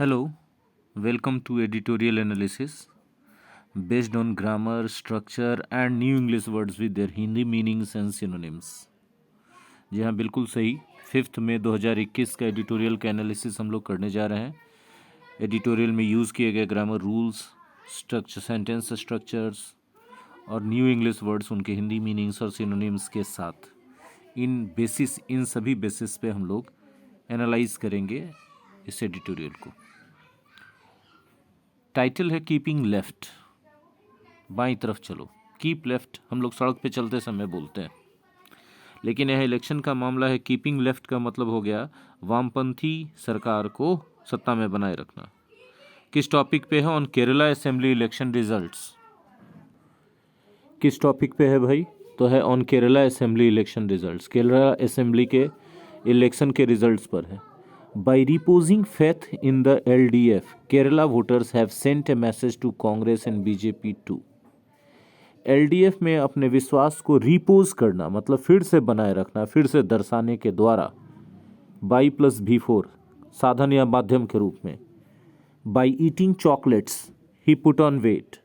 Hello, welcome to editorial analysis based on grammar, structure and new English words with their Hindi meanings and synonyms. जी हाँ, बिल्कुल सही। 5 मई 2021 का editorial का analysis हम लोग करने जा रहे हैं। एडिटोरियल में यूज़ किए गए grammar rules, structure, sentence structures और न्यू इंग्लिश वर्ड्स, उनके हिंदी मीनिंग्स और सिनोनिम्स के साथ इन सभी बेसिस पे हम लोग एनालाइज करेंगे इस एडिटोरियल को। टाइटल है कीपिंग लेफ्ट, बाईं तरफ चलो। कीप लेफ्ट हम लोग सड़क पे चलते समय बोलते हैं, लेकिन यह इलेक्शन का मामला है। कीपिंग लेफ्ट का मतलब हो गया वामपंथी सरकार को सत्ता में बनाए रखना। किस टॉपिक पे है? On Kerala assembly election results. किस टॉपिक पे है भाई? तो है on Kerala assembly election results. Kerala assembly के इलेक्शन के रिजल्ट्स पर है। By reposing faith in the LDF, Kerala voters have sent a message to Congress and BJP too. LDF में अपने विश्वास को रिपोज करना मतलब फिर से बनाए रखना, फिर से दर्शाने के द्वारा बाई प्लस V4 साधन या माध्यम के रूप में। By eating chocolates, he put on weight.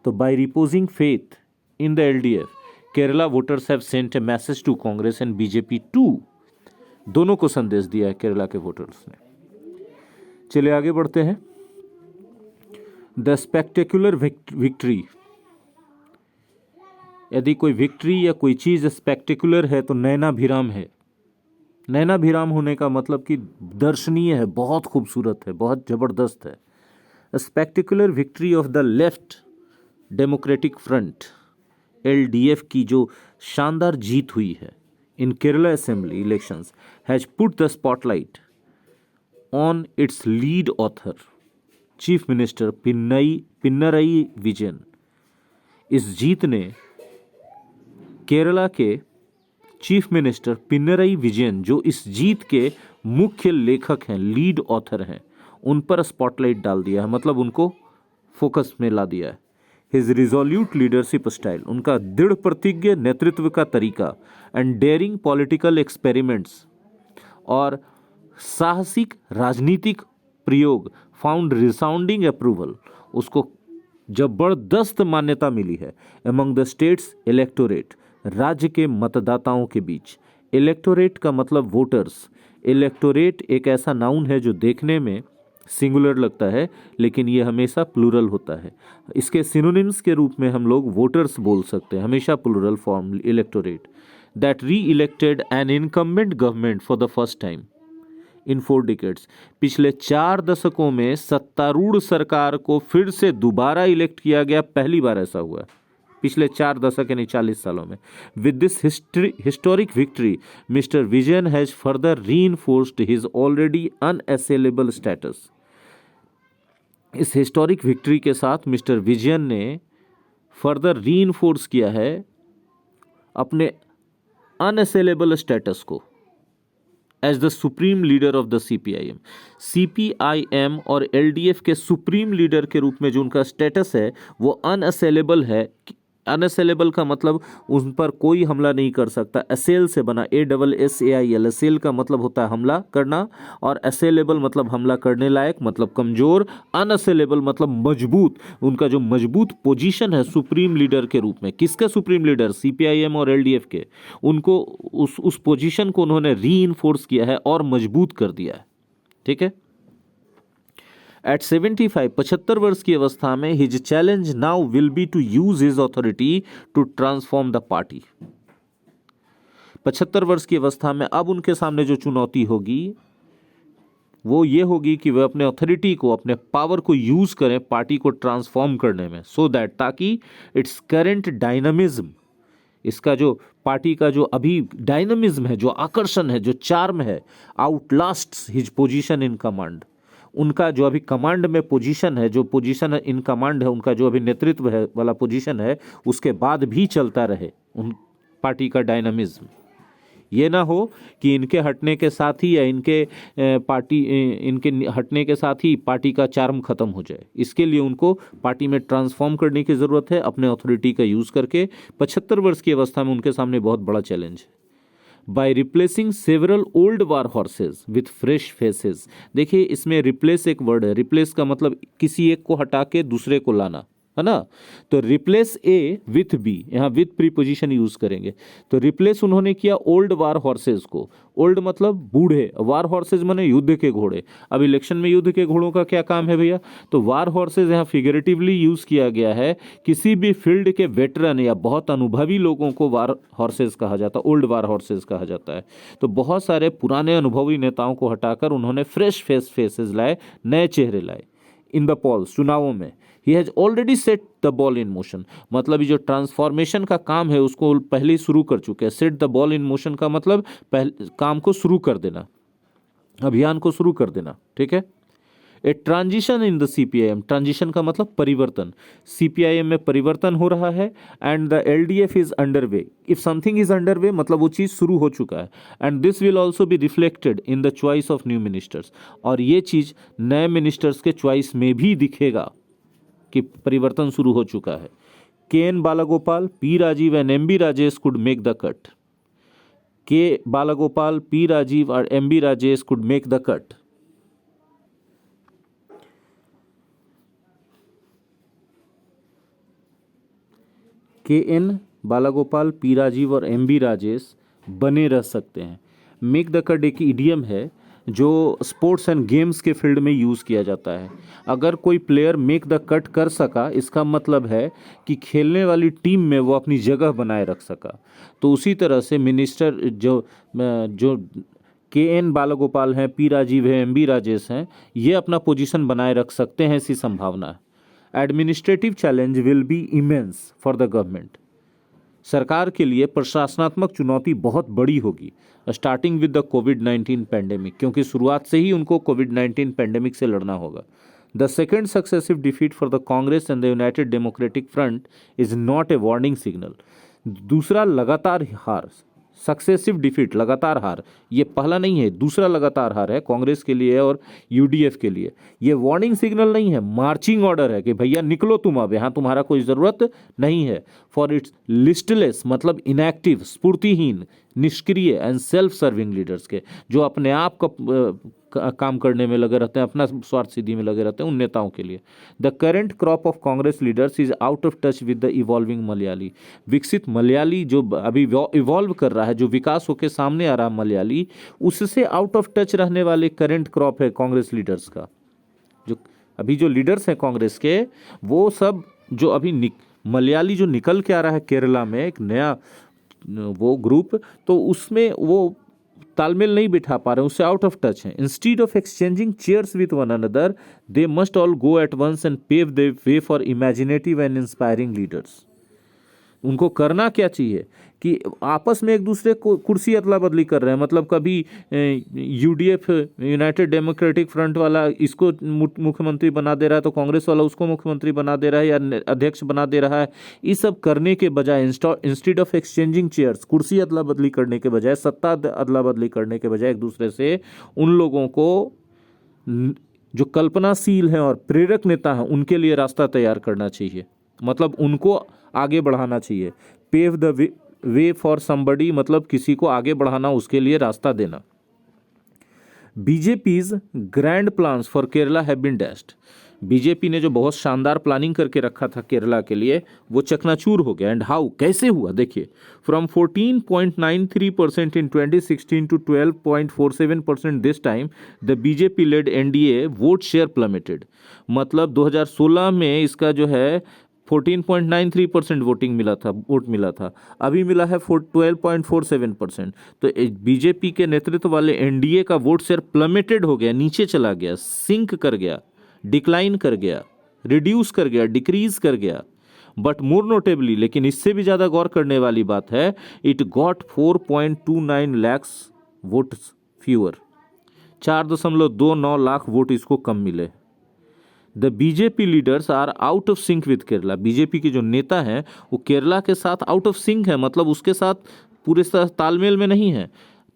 तो by reposing faith in the LDF, Kerala voters have sent a message to Congress and BJP too. दोनों को संदेश दिया है केरला के वोटर्स ने। चलिए आगे बढ़ते हैं। The spectacular victory. यदि कोई विक्ट्री या कोई चीज स्पेक्टेकुलर है तो नयनाभिराम है। नयनाभिराम होने का मतलब कि दर्शनीय है, बहुत खूबसूरत है, बहुत जबरदस्त है। Spectacular victory of the left democratic front, LDF की जो शानदार जीत हुई है in Kerala Assembly elections has put the spotlight on its lead author, Chief Minister Pinarayi Vijayan. इस जीत ने केरला के चीफ मिनिस्टर पिनरई विजयन, जो इस जीत के मुख्य लेखक हैं, लीड ऑथर हैं, उन पर स्पॉटलाइट डाल दिया है, मतलब उनको फोकस में ला दिया है। हिज रिजोल्यूट लीडरशिप स्टाइल, उनका दृढ़ प्रतिज्ञ नेतृत्व का तरीका, एंड डेयरिंग पॉलिटिकल एक्सपेरिमेंट्स, और साहसिक राजनीतिक प्रयोग, फाउंड रिसाउंडिंग अप्रूवल, उसको जबरदस्त मान्यता मिली है। अमंग द स्टेट्स इलेक्टोरेट, राज्य के मतदाताओं के बीच। इलेक्टोरेट का मतलब वोटर्स। इलेक्टोरेट एक ऐसा नाउन है जो देखने में सिंगुलर लगता है, लेकिन ये हमेशा प्लूरल होता है। इसके सिनोनिम्स के रूप में हम लोग वोटर्स बोल सकते हैं, हमेशा plural form electorate. That re elected an incumbent government for the first time in 4 decades, पिछले 4 दशकों में सत्तारूढ़ सरकार को फिर से दोबारा इलेक्ट किया गया, पहली बार ऐसा हुआ है पिछले 4 दशक यानी 40 सालों में। With this historic victory, Mister Vijayan has further reinforced his already unassailable status. इस हिस्टोरिक विक्ट्री के साथ मिस्टर विजयन ने फर्दर रीइंफोर्स किया है अपने अनअसेलेबल स्टेटस को as the supreme leader of the CPIM। CPIM और LDF के सुप्रीम लीडर के रूप में जो उनका स्टेटस है वो अनअसेलेबल है। अनअसेलेबल का मतलब उन पर कोई हमला नहीं कर सकता। असेल से बना, ASSAIL। असेल का मतलब होता है हमला करना, और असेलेबल मतलब हमला करने लायक, मतलब कमजोर। अनअसेलेबल मतलब मजबूत। उनका जो मजबूत पोजीशन है सुप्रीम लीडर के रूप में, किसका सुप्रीम लीडर? CPIM और LDF के। उनको उस पोजीशन को उन्होंने रीइंफोर्स किया है और मजबूत कर दिया है। ठीक है। एट 75 वर्ष की अवस्था में his challenge now will be to use his authority to transform the party. 75 वर्ष की अवस्था में अब उनके सामने जो चुनौती होगी वो ये होगी कि वे अपने ऑथोरिटी को, अपने पावर को यूज करें पार्टी को ट्रांसफॉर्म करने में, सो दैट, ताकि इट्स करेंट डायनामिज्म, इसका जो पार्टी का जो अभी डायनामिज्म है, जो आकर्षण है, जो चार्म है, आउटलास्ट्स हिज पोजीशन इन कमांड। उनका जो अभी कमांड में पोजीशन है, जो पोजीशन इन कमांड है, उनका जो अभी नेतृत्व है वाला पोजीशन है, उसके बाद भी चलता रहे उन पार्टी का डायनामिज्म। ये ना हो कि इनके हटने के साथ ही या इनके हटने के साथ ही पार्टी का चार्म खत्म हो जाए। इसके लिए उनको पार्टी में ट्रांसफॉर्म करने की ज़रूरत है अपने अथॉरिटी का यूज़ करके। 75 वर्ष की अवस्था में उनके सामने बहुत बड़ा चैलेंज है। By replacing several old war horse's with fresh faces. देखिए इसमें रिप्लेस एक वर्ड है, रिप्लेस का मतलब किसी एक को हटा के दूसरे को लाना, है ना। तो रिप्लेस ए विथ बी, यहाँ विथ प्रीपोजिशन यूज करेंगे। तो रिप्लेस उन्होंने किया ओल्ड वार हॉर्सेज को, ओल्ड मतलब बूढ़े, वार हॉर्सेज माने युद्ध के घोड़े। अब इलेक्शन में युद्ध के घोड़ों का क्या काम है भैया, तो वार हॉर्सेज यहाँ फिगरेटिवली यूज किया गया है। किसी भी फील्ड के वेटरन या बहुत अनुभवी लोगों को वार हॉर्सेज कहा जाता है, ओल्ड वार हॉर्सेज कहा जाता है। तो बहुत सारे पुराने अनुभवी नेताओं को हटाकर उन्होंने फ्रेश फेसेस लाए, नए चेहरे लाए। इन द पॉल्स, चुनावों में, he has already set the ball in motion, मतलब ये जो ट्रांसफॉर्मेशन का काम है उसको पहले ही शुरू कर चुके हैं। Set the ball in motion का मतलब पहले काम को शुरू कर देना, अभियान को शुरू कर देना, ठीक है। A transition in the CPIM, transition का मतलब परिवर्तन, सीपीआईएम में परिवर्तन हो रहा है। And the LDF is under way, if something is under way मतलब वो चीज़ शुरू हो चुका है। And this will also be reflected in the choice of new ministers, और ये चीज़ नए मिनिस्टर्स के चॉइस में भी दिखेगा कि परिवर्तन शुरू हो चुका है। K N Balagopal, P Rajeev and M B Rajesh could make the cut, K Balagopal, P Rajeev और M B Rajesh could make the cut. K N Balagopal, P Rajeev और एम बी राजेश बने रह सकते हैं। मेक द कट एक इडियम है जो स्पोर्ट्स एंड गेम्स के फील्ड में यूज़ किया जाता है। अगर कोई प्लेयर मेक द कट कर सका, इसका मतलब है कि खेलने वाली टीम में वो अपनी जगह बनाए रख सका। तो उसी तरह से मिनिस्टर जो के एन बालागोपाल हैं, पी राजीव है, एम बी राजेश हैं, ये अपना पोजीशन बनाए रख सकते हैं, ऐसी संभावना है। Administrative challenge will be immense for the government, सरकार के लिए प्रशासनात्मक चुनौती बहुत बड़ी होगी, starting with the covid pandemic, क्योंकि शुरुआत से ही उनको कोविड-19 पैंडेमिक से लड़ना होगा। The second successive defeat for the Congress and the United democratic front is not a warning signal, दूसरा लगातार हार, सक्सेसिव डिफीट लगातार हार, ये पहला नहीं है, दूसरा लगातार हार है कांग्रेस के लिए और यूडीएफ के लिए। ये वार्निंग सिग्नल नहीं है, मार्चिंग ऑर्डर है कि भैया निकलो तुम, अब यहाँ तुम्हारा कोई ज़रूरत नहीं है। फॉर इट्स लिस्टलेस मतलब इनएक्टिव, स्फूर्तिहीन, निष्क्रिय एंड सेल्फ सर्विंग लीडर्स के, जो अपने आप का काम करने में लगे रहते हैं, अपना स्वार्थ सिद्धि में लगे रहते हैं, उन नेताओं के लिए। The current crop of Congress leaders is out of touch with the evolving Malayali, विकसित मलयाली जो अभी इवॉल्व कर रहा है, जो विकास होकर सामने आ रहा है मलयाली, उससे आउट ऑफ टच रहने वाले करेंट क्रॉप है कांग्रेस लीडर्स का। जो अभी जो लीडर्स हैं कांग्रेस के, वो सब जो अभी मलयाली जो निकल के आ रहा है केरला में, एक नया वो ग्रुप, तो उसमें वो तालमेल नहीं बिठा पा रहे हैं, उससे आउट ऑफ टच हैं। Instead of exchanging chairs with one another, they must all go at once and pave the way for imaginative and inspiring leaders. उनको करना क्या चाहिए कि आपस में एक दूसरे को कुर्सी अदला बदली कर रहे हैं, मतलब कभी यूडीएफ यूनाइटेड डेमोक्रेटिक फ्रंट वाला इसको मुख्यमंत्री बना दे रहा है, तो कांग्रेस वाला उसको मुख्यमंत्री बना दे रहा है या अध्यक्ष बना दे रहा है। ये सब करने के बजाय, इंस्टीड ऑफ एक्सचेंजिंग चेयर्स, कुर्सी अदला बदली करने के बजाय, सत्ता अदला बदली करने के बजाय, एक दूसरे से उन लोगों को जो कल्पनाशील हैं और प्रेरक नेता हैं उनके लिए रास्ता तैयार करना चाहिए, मतलब उनको आगे बढ़ाना चाहिए। Pave the way for somebody मतलब किसी को आगे बढ़ाना, उसके लिए रास्ता देना। BJP's grand plans for Kerala have been dashed, BJP ने जो बहुत शानदार प्लानिंग करके रखा था केरला के लिए, वो चकनाचूर हो गया। एंड हाउ, कैसे हुआ, देखिए, from 14.93% in 2016 to 12.47% this time the BJP led NDA vote share plummeted, मतलब 2016 में इसका जो है 14.93% वोट मिला था, अभी मिला है 12.47%। तो बीजेपी के नेतृत्व वाले एनडीए का वोट शेयर प्लमेटेड हो गया, नीचे चला गया, सिंक कर गया, डिक्लाइन कर गया, रिड्यूस कर गया, डिक्रीज कर गया। बट मोर नोटेबली, लेकिन इससे भी ज़्यादा गौर करने वाली बात है, it got 4.29 lakh votes fewer, 4.29 lakh vote इसको कम मिले। The BJP leaders are out of sync with Kerala, BJP के जो नेता हैं वो केरला के साथ आउट ऑफ सिंक है, मतलब उसके साथ पूरे तालमेल में नहीं है।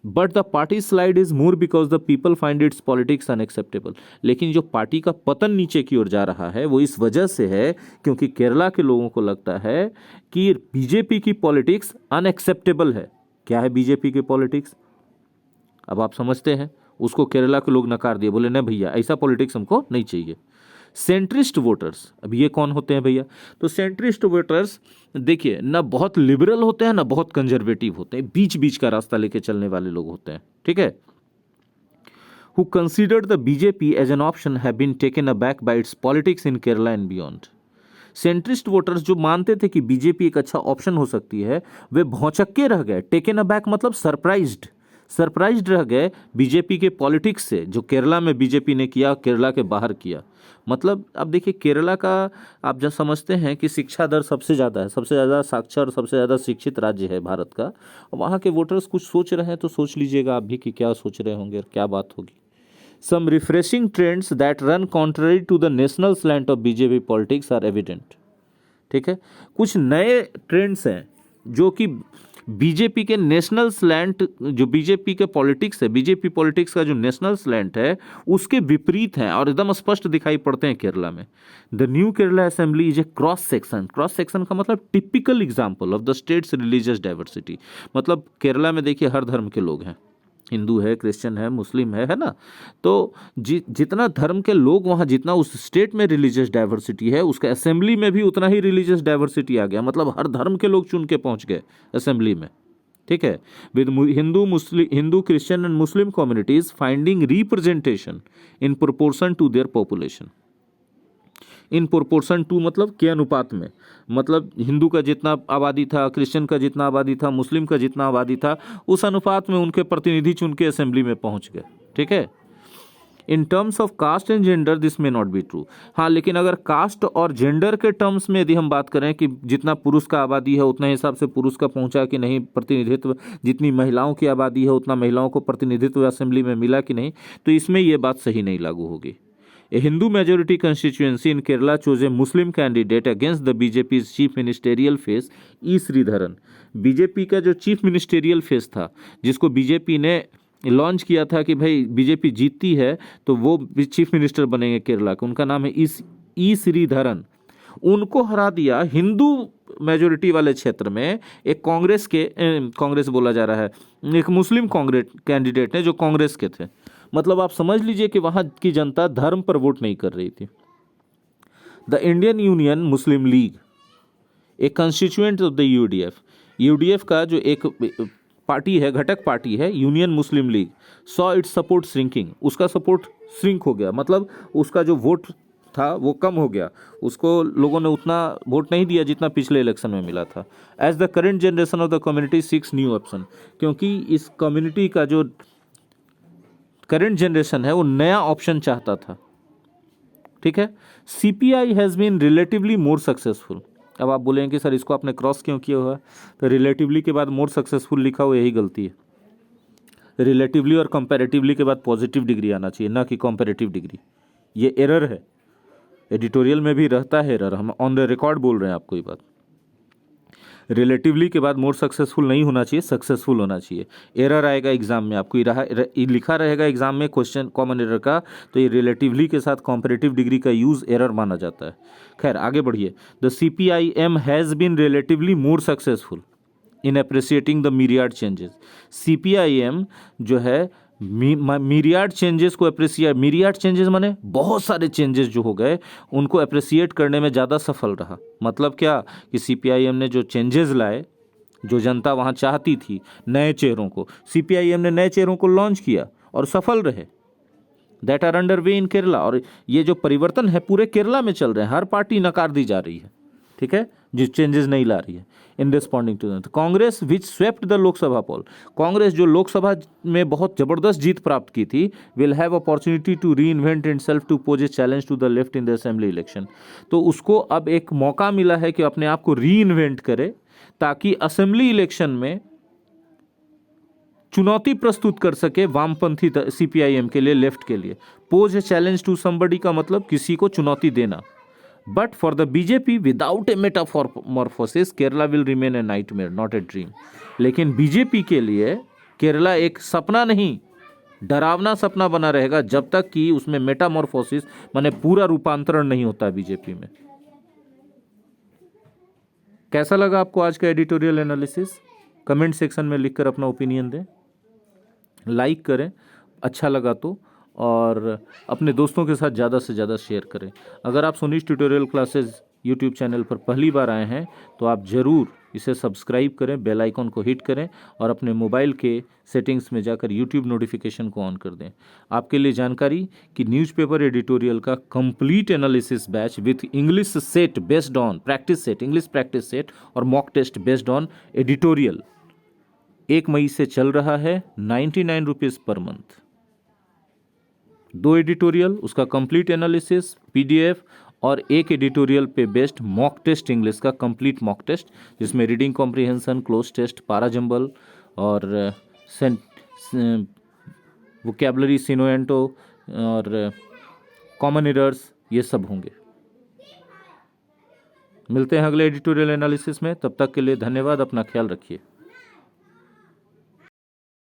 But the party slide is more because the people find its politics unacceptable, लेकिन जो पार्टी का पतन नीचे की ओर जा रहा है वो इस वजह से है क्योंकि केरला के लोगों को लगता है कि बीजेपी की पॉलिटिक्स अनएक्सेप्टेबल है, क्या है बीजेपी के पॉलिटिक्स, अब आप समझते हैं। उसको केरला के लोग नकार दिए, बोले नहीं भैया ऐसा पॉलिटिक्स हमको नहीं चाहिए। सेंट्रिस्ट वोटर्स, अब ये कौन होते हैं भैया? तो सेंट्रिस्ट वोटर्स देखिए, ना बहुत लिबरल होते हैं ना बहुत कंजर्वेटिव होते हैं, बीच बीच का रास्ता लेके चलने वाले लोग होते हैं, ठीक है। Who considered the BJP as an option have been taken aback by its politics in Kerala and beyond. Centrist voters जो मानते थे कि बीजेपी एक अच्छा ऑप्शन हो सकती है, वे भौचक्के रह गए। टेकन अबैक मतलब सरप्राइज्ड रह गए बीजेपी के पॉलिटिक्स से, जो केरला में बीजेपी ने किया, केरला के बाहर किया। मतलब अब देखिए, केरला का आप जब समझते हैं कि शिक्षा दर सबसे ज़्यादा है, सबसे ज़्यादा साक्षर, सबसे ज़्यादा शिक्षित राज्य है भारत का। वहाँ के वोटर्स कुछ सोच रहे हैं तो सोच लीजिएगा आप भी कि क्या सोच रहे होंगे और क्या बात होगी। Some refreshing trends that run contrary to the national slant of BJP politics are evident. ठीक है, कुछ नए ट्रेंड्स हैं जो कि बीजेपी के नेशनल स्लैंट, जो बीजेपी के पॉलिटिक्स है, बीजेपी पॉलिटिक्स का जो नेशनल स्लैंट है उसके विपरीत हैं और एकदम स्पष्ट दिखाई पड़ते हैं केरला में। The new Kerala assembly is a cross section का मतलब typical example of the states religious diversity. मतलब केरला में देखिए हर धर्म के लोग हैं, हिंदू है, क्रिश्चियन है, मुस्लिम है ना। तो जितना धर्म के लोग वहाँ, जितना उस स्टेट में रिलीजियस डाइवर्सिटी है, उसका असेंबली में भी उतना ही रिलीजियस डाइवर्सिटी आ गया। मतलब हर धर्म के लोग चुन के पहुँच गए असेंबली में, ठीक है। With Hindu Christian and Muslim communities finding representation in proportion to their population. In proportion to मतलब के अनुपात में, मतलब हिंदू का जितना आबादी था, क्रिश्चियन का जितना आबादी था, मुस्लिम का जितना आबादी था, उस अनुपात में उनके प्रतिनिधि चुन के असेंबली में पहुंच गए, ठीक है। In terms of caste and gender this may not be true. हाँ, लेकिन अगर कास्ट और जेंडर के टर्म्स में यदि हम बात करें कि जितना पुरुष का आबादी है उतना हिसाब से पुरुष का पहुंचा कि नहीं प्रतिनिधित्व, जितनी महिलाओं की आबादी है उतना महिलाओं को प्रतिनिधित्व असेंबली में मिला कि नहीं, तो इसमें ये बात सही नहीं लागू होगी। A Hindu majority constituency in Kerala chose a Muslim candidate against the BJP's chief ministerial face E Sreedharan. BJP का जो चीफ मिनिस्टेरियल फेस था, जिसको बीजेपी ने लॉन्च किया था कि भाई बीजेपी जीतती है तो वो चीफ मिनिस्टर बनेंगे केरला के, उनका नाम है ई श्रीधरन। उनको हरा दिया हिंदू मेजोरिटी वाले क्षेत्र में एक कांग्रेस बोला जा रहा है, एक मुस्लिम कांग्रेस कैंडिडेट ने जो कांग्रेस के थे। मतलब आप समझ लीजिए कि वहां की जनता धर्म पर वोट नहीं कर रही थी। The Indian union Muslim league, एक कंस्टिट्यूएंट ऑफ द यूडीएफ का जो एक पार्टी है, घटक पार्टी है union Muslim league, saw it's support shrinking. उसका सपोर्ट श्रिंक हो गया, मतलब उसका जो वोट था वो कम हो गया, उसको लोगों ने उतना वोट नहीं दिया जितना पिछले इलेक्शन में मिला था। As the current generation of the community seeks new option, क्योंकि इस कम्युनिटी का जो करेंट जनरेशन है वो नया ऑप्शन चाहता था, ठीक है। CPI has been relatively more successful. अब आप बोलेंगे कि सर इसको आपने क्रॉस क्यों किया हुआ है, तो रिलेटिवली के बाद मोर सक्सेसफुल लिखा हो, यही गलती है। रिलेटिवली और कंपैरेटिवली के बाद पॉजिटिव डिग्री आना चाहिए, ना कि कंपैरेटिव डिग्री। ये एरर है, एडिटोरियल में भी रहता है एरर, हम ऑन द रिकॉर्ड बोल रहे हैं आपको ये बात। रिलेटिवली के बाद मोर सक्सेसफुल नहीं होना चाहिए, सक्सेसफुल होना चाहिए। एरर आएगा एग्जाम में, आपको लिखा रहेगा एग्जाम में क्वेश्चन कॉमन एरर का, तो ये रिलेटिवली के साथ कॉम्परेटिव डिग्री का यूज़ एरर माना जाता है। खैर आगे बढ़िए। The CPIM has been relatively more successful in appreciating the myriad changes. CPIM जो है मीरियाड चेंजेस को अप्रिसिएट, मीरियाड चेंजेस माने बहुत सारे चेंजेस जो हो गए उनको अप्रिसिएट करने में ज़्यादा सफल रहा। मतलब क्या कि सीपीआईएम ने जो चेंजेस लाए, जो जनता वहाँ चाहती थी, नए चेहरों को, सीपीआईएम ने नए चेहरों को लॉन्च किया और सफल रहे। दैट आर अंडर वे इन केरला। और ये जो परिवर्तन है पूरे केरला में चल रहे हैं, हर पार्टी नकार दी जा रही है, ठीक है, जो चेंजेस नहीं ला रही है। In responding to Congress which swept the Lok Sabha poll, Congress जो लोकसभा में बहुत जबरदस्त जीत प्राप्त की थी, will have opportunity to reinvent itself to pose a challenge to the left in the assembly election. तो उसको अब एक मौका मिला है कि अपने आप को री इन्वेंट करे, ताकि असेंबली इलेक्शन में चुनौती प्रस्तुत कर सके वामपंथी सीपीआईएम के लिए, लेफ्ट के लिए। Pose a challenge to somebody का मतलब किसी को चुनौती देना। But for the BJP without a metamorphosis Kerala will remain a nightmare not a dream. लेकिन बीजेपी के लिए केरला एक सपना नहीं, डरावना सपना बना रहेगा जब तक कि उसमें मेटामॉर्फोसिस माने पूरा रूपांतरण नहीं होता बीजेपी में। कैसा लगा आपको आज का एडिटोरियल एनालिसिस? कमेंट सेक्शन में लिखकर अपना ओपिनियन दें, लाइक करें अच्छा लगा तो, और अपने दोस्तों के साथ ज़्यादा से ज़्यादा शेयर करें। अगर आप सोनीज ट्यूटोरियल क्लासेस यूट्यूब चैनल पर पहली बार आए हैं तो आप ज़रूर इसे सब्सक्राइब करें, बेल आइकन को हिट करें और अपने मोबाइल के सेटिंग्स में जाकर यूट्यूब नोटिफिकेशन को ऑन कर दें। आपके लिए जानकारी कि न्यूज़पेपर एडिटोरियल का complete analysis batch with English set based on practice set, English practice set और mock test based on editorial 1 मई से चल रहा है 99 रुपीज़ पर मंथ। 2 एडिटोरियल, उसका कंप्लीट एनालिसिस PDF और 1 एडिटोरियल पे बेस्ड मॉक टेस्ट इंग्लिश का कंप्लीट मॉक टेस्ट, जिसमें reading comprehension, cloze test, para jumble और वोकैबुलरी, सिनोएंटो और कॉमन एरर्स, ये सब होंगे। मिलते हैं अगले एडिटोरियल एनालिसिस में, तब तक के लिए धन्यवाद, अपना ख्याल रखिए।